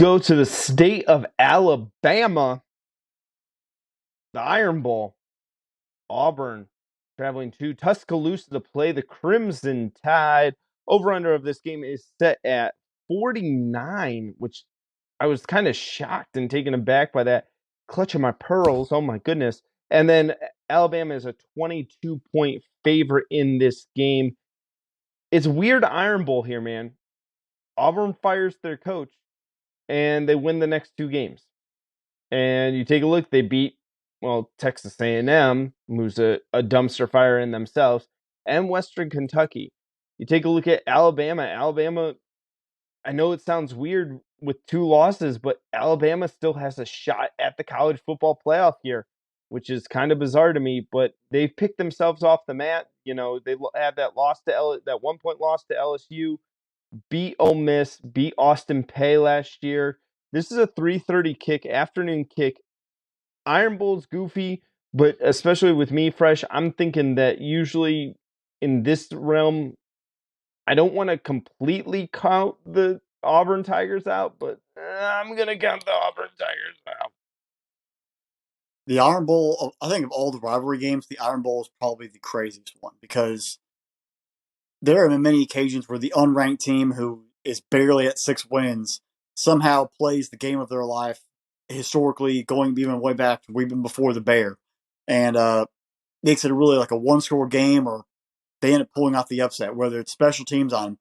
Go to the state of Alabama, the Iron Bowl. Auburn traveling to Tuscaloosa to play the Crimson Tide. Over under of this game is set at 49, which I was kind of shocked and taken aback by that. Clutching my pearls. Oh my goodness. And then Alabama is a 22-point favorite in this game. It's weird Iron Bowl here, man. Auburn fires their coach and they win the next two games. And you take a look, they beat, well, Texas A&M, who's a dumpster fire in themselves, and Western Kentucky. You take a look at Alabama. Alabama, I know it sounds weird with two losses, but Alabama still has a shot at the college football playoff here, which is kind of bizarre to me. But they picked themselves off the mat. You know, they had that loss to that 1 point loss to LSU, beat Ole Miss, beat Austin Peay last year. This is a 3:30 kick, afternoon kick. Iron Bowl's goofy, but especially with me fresh, I'm thinking that usually in this realm, I don't want to completely count the Auburn Tigers out, but I'm gonna count the Auburn Tigers out. The Iron Bowl, I think of all the rivalry games, the Iron Bowl is probably the craziest one because there have been many occasions where the unranked team who is barely at 6 wins somehow plays the game of their life, historically going even way back to even before the Bear, and makes it really like a one-score game, or they end up pulling off the upset, whether it's special teams on,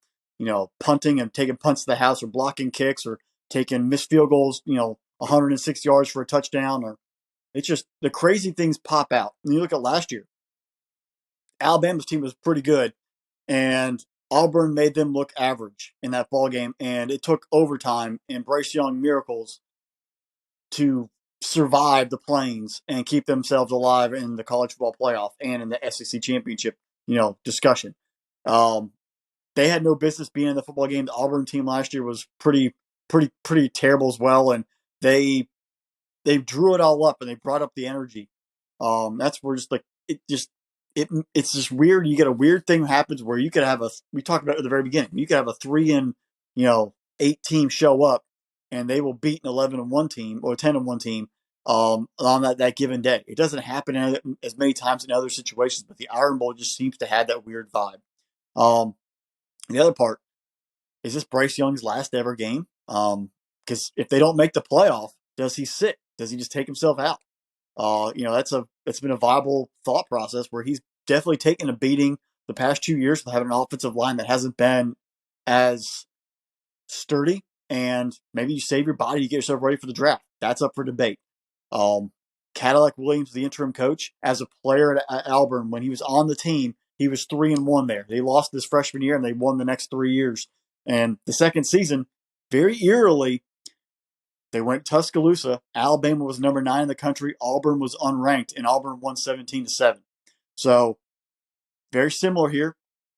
punting and taking punts to the house, or blocking kicks, or taking missed field goals, 106 yards for a touchdown, or it's just the crazy things pop out. And you look at last year, Alabama's team was pretty good, and Auburn made them look average in that ball game, and it took overtime and Bryce Young miracles to survive the Plains and keep themselves alive in the college football playoff and in the SEC championship, discussion. Um, they had no business being in the football game. The Auburn team last year was pretty terrible as well, and they drew it all up and they brought up the energy. That's where just like it's just weird. You get a weird thing happens where you could have we talked about it at the very beginning. You could have a 3-8 team show up and they will beat an 11-1 team or 10-1 team on that given day. It doesn't happen as many times in other situations, but the Iron Bowl just seems to have that weird vibe. And the other part is this Bryce Young's last ever game. Because if they don't make the playoff, does he sit? Does he just take himself out? That's been a viable thought process where he's definitely taken a beating the past 2 years with having an offensive line that hasn't been as sturdy, and maybe you save your body to get yourself ready for the draft. That's up for debate. Cadillac Williams, the interim coach, as a player at Auburn, when he was on the team, he was 3-1 there. They lost this freshman year and they won the next 3 years. And the second season, very eerily, they went to Tuscaloosa. Alabama was number 9 in the country. Auburn was unranked, and Auburn won 17-7. So very similar here.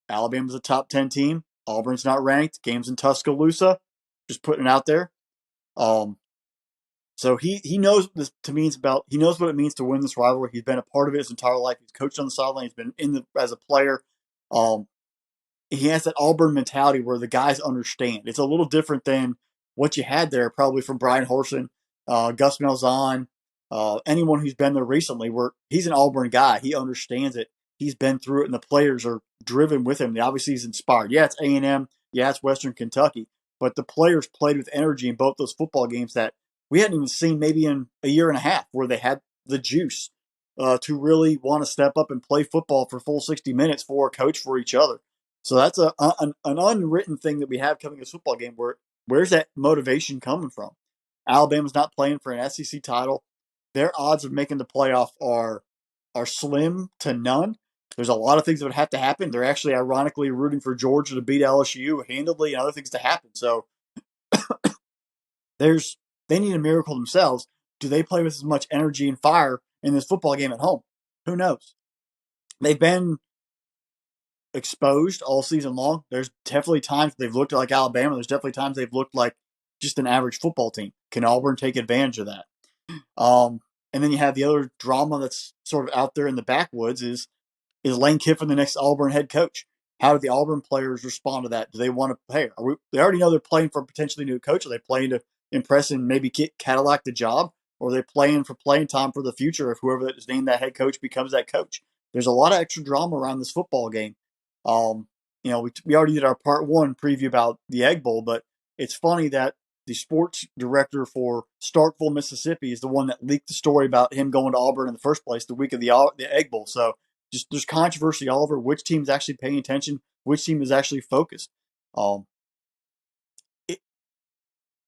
Alabama's a top 10 team. Auburn's not ranked. Games in Tuscaloosa. Just putting it out there. So he knows what this to means about. He knows what it means to win this rivalry. He's been a part of it his entire life. He's coached on the sideline. He's been as a player. He has that Auburn mentality where the guys understand. It's a little different than what you had there, probably from Brian Horson, Gus Malzahn, anyone who's been there recently. Where he's an Auburn guy, he understands it. He's been through it, and the players are driven with him. Obviously, he's inspired. Yeah, it's A&M. Yeah, it's Western Kentucky. But the players played with energy in both those football games that we hadn't even seen maybe in a year and a half, where they had the juice to really want to step up and play football for full 60 minutes for a coach, for each other. So that's an unwritten thing that we have coming to this football game. Where's that motivation coming from? Alabama's not playing for an SEC title. Their odds of making the playoff are slim to none. There's a lot of things that would have to happen. They're actually ironically rooting for Georgia to beat LSU handedly and other things to happen. So they need a miracle themselves. Do they play with as much energy and fire in this football game at home? Who knows? They've been exposed all season long. There's definitely times they've looked like Alabama. There's definitely times they've looked like just an average football team. Can Auburn take advantage of that? And then you have the other drama that's sort of out there in the backwoods is Lane Kiffin the next Auburn head coach? How do the Auburn players respond to that? Do they want to pay? They already know they're playing for a potentially new coach. Are they playing to impress and maybe get Cadillac the job, or are they playing for playing time for the future if whoever is named that head coach becomes that coach? There's a lot of extra drama around this football game. Um, we already did our part one preview about the Egg Bowl, but it's funny that the sports director for Starkville, Mississippi, is the one that leaked the story about him going to Auburn in the first place the week of the Egg Bowl. So just there's controversy all over which team's actually paying attention, which team is actually focused. Um, it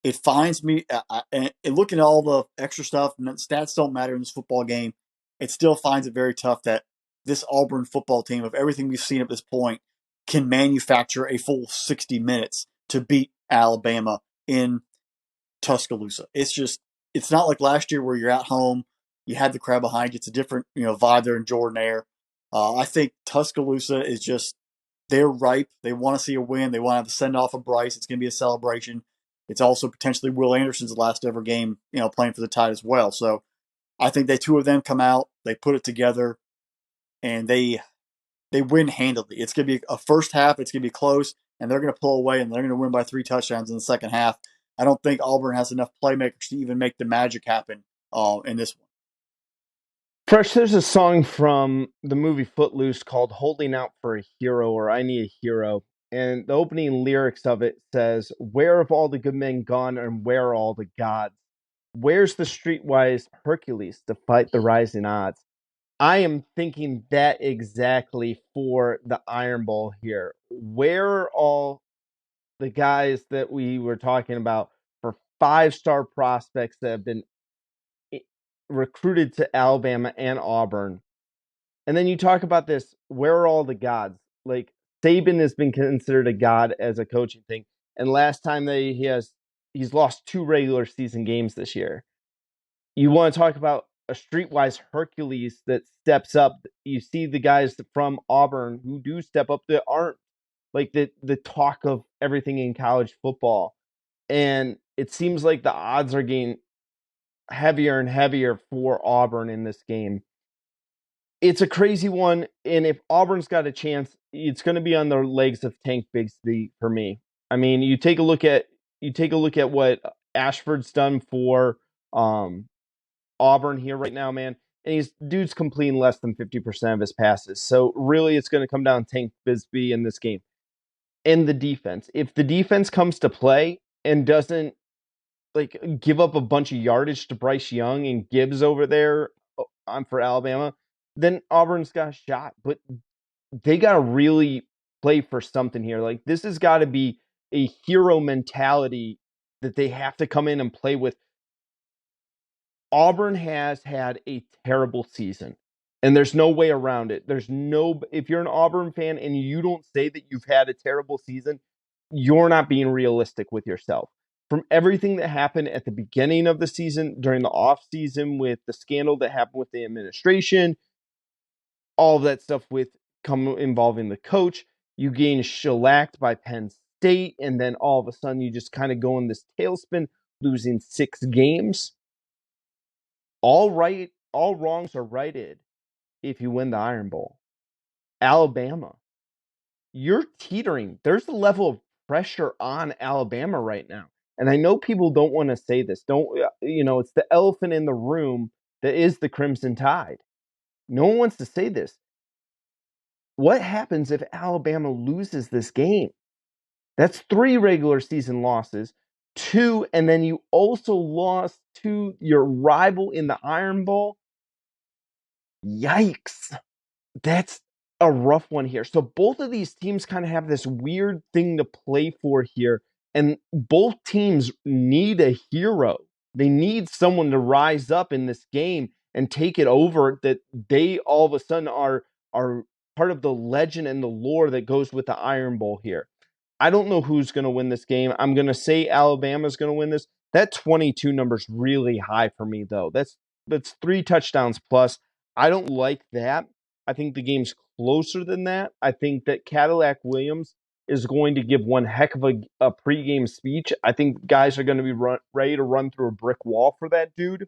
it finds me, and looking at all the extra stuff, and stats don't matter in this football game. It still finds it very tough that this Auburn football team, of everything we've seen at this point, can manufacture a full 60 minutes to beat Alabama in Tuscaloosa. It's not like last year where you're at home, you had the crowd behind you. It's a different vibe there in Jordan Air. I think Tuscaloosa is just they're ripe. They want to see a win. They want to have the send off of Bryce. It's going to be a celebration. It's also potentially Will Anderson's last ever game, playing for the Tide as well. So I think they two of them come out, they put it together, and they win handily. It's going to be a first half. It's going to be close, and they're going to pull away, and they're going to win by 3 touchdowns in the second half. I don't think Auburn has enough playmakers to even make the magic happen in this one. Fresh, there's a song from the movie Footloose called Holding Out for a Hero or I Need a Hero. And the opening lyrics of it says, "Where have all the good men gone and where are all the gods? Where's the streetwise Hercules to fight the rising odds?" I am thinking that exactly for the Iron Bowl here. Where are all the guys that we were talking about for 5-star prospects that have been recruited to Alabama and Auburn? And then you talk about this, where are all the gods? Like Saban has been considered a god as a coaching thing. And last time he's lost 2 regular season games this year. You want to talk about a streetwise Hercules that steps up. You see the guys from Auburn who do step up that aren't like the talk of everything in college football. And it seems like the odds are getting heavier and heavier for Auburn in this game. It's a crazy one, and if Auburn's got a chance, it's going to be on the legs of Tank Bigsby for me. I mean, you take a look at what Ashford's done for Auburn here right now, man, and he's dude's completing less than 50% of his passes. So really, it's going to come down to Tank Bigsby in this game and the defense. If the defense comes to play and doesn't like give up a bunch of yardage to Bryce Young and Gibbs over there on for Alabama, then Auburn's got a shot. But they got to really play for something here. Like this has got to be a hero mentality that they have to come in and play with. Auburn has had a terrible season, and there's no way around it. If you're an Auburn fan and you don't say that you've had a terrible season, you're not being realistic with yourself. From everything that happened at the beginning of the season, during the off season, with the scandal that happened with the administration, all of that stuff involving the coach, you gain shellacked by Penn State, and then all of a sudden you just kind of go in this tailspin, losing 6 games. All wrongs are righted if you win the Iron Bowl. Alabama, you're teetering. There's a level of pressure on Alabama right now. And I know people don't want to say this. It's the elephant in the room that is the Crimson Tide. No one wants to say this. What happens if Alabama loses this game? That's 3 regular season losses, 2, and then you also lost to your rival in the Iron Bowl. Yikes. That's a rough one here. So both of these teams kind of have this weird thing to play for here, and both teams need a hero. They need someone to rise up in this game and take it over, that they all of a sudden are part of the legend and the lore that goes with the Iron Bowl here. I don't know who's going to win this game. I'm going to say Alabama's going to win this. That 22 number's really high for me, though. That's 3 touchdowns plus. I don't like that. I think the game's closer than that. I think that Cadillac Williams is going to give one heck of a pregame speech. I think guys are going to be ready to run through a brick wall for that dude.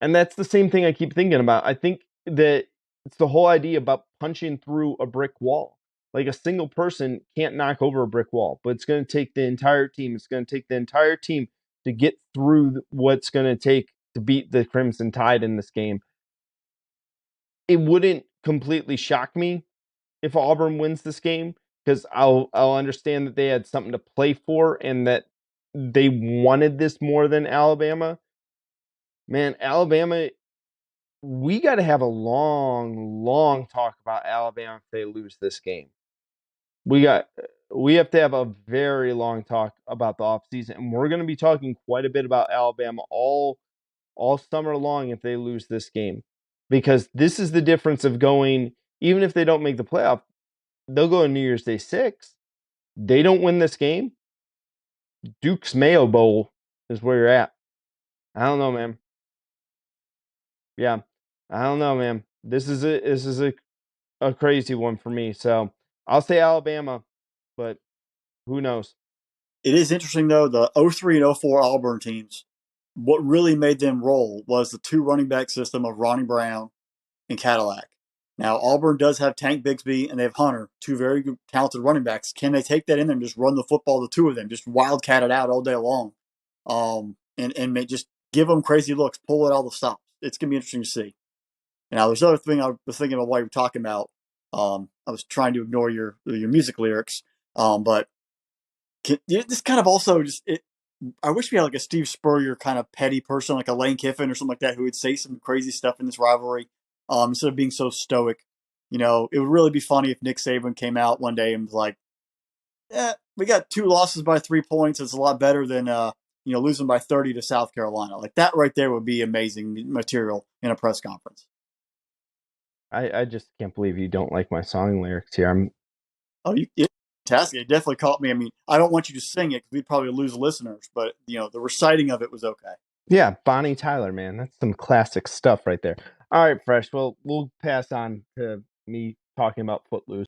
And that's the same thing I keep thinking about. I think that it's the whole idea about punching through a brick wall. Like a single person can't knock over a brick wall, but it's going to take the entire team. It's going to take the entire team to get through what's going to take to beat the Crimson Tide in this game. It wouldn't completely shock me if Auburn wins this game, because I'll understand that they had something to play for and that they wanted this more than Alabama. Man, Alabama, we got to have a long talk about Alabama if they lose this game. We have to have a very long talk about the offseason, and we're going to be talking quite a bit about Alabama all summer long if they lose this game, because this is the difference of going. Even if they don't make the playoff, they'll go on New Year's Day 6. They don't win this game, Duke's Mayo Bowl is where you're at. I don't know, man. Yeah, I don't know, man. This is a crazy one for me. So I'll say Alabama, but who knows? It is interesting though, the 03 and 04 Auburn teams. What really made them roll was the two running back system of Ronnie Brown and Cadillac. Now Auburn does have Tank Bigsby and they have Hunter, two very good, talented running backs. Can they take that in there and just run the football, the two of them, just wildcat it out all day long, and just give them crazy looks, pull it all the stops? It's gonna be interesting to see. Now, there's another thing I was thinking about while you were talking about. I was trying to ignore your music lyrics, but this kind of also just it. I wish we had like a Steve Spurrier kind of petty person, like a Lane Kiffin or something like that, who would say some crazy stuff in this rivalry, instead of being so stoic. It would really be funny if Nick Saban came out one day and was like, we got 2 losses by 3 points. It's a lot better than losing by 30 to South Carolina. Like that right there would be amazing material in a press conference. I just can't believe you don't like my song lyrics here. Oh, fantastic! It definitely caught me. I mean, I don't want you to sing it because we'd probably lose listeners, but the reciting of it was okay. Yeah, Bonnie Tyler, man. That's some classic stuff right there. All right, Fresh. Well, we'll pass on to me talking about Footloose.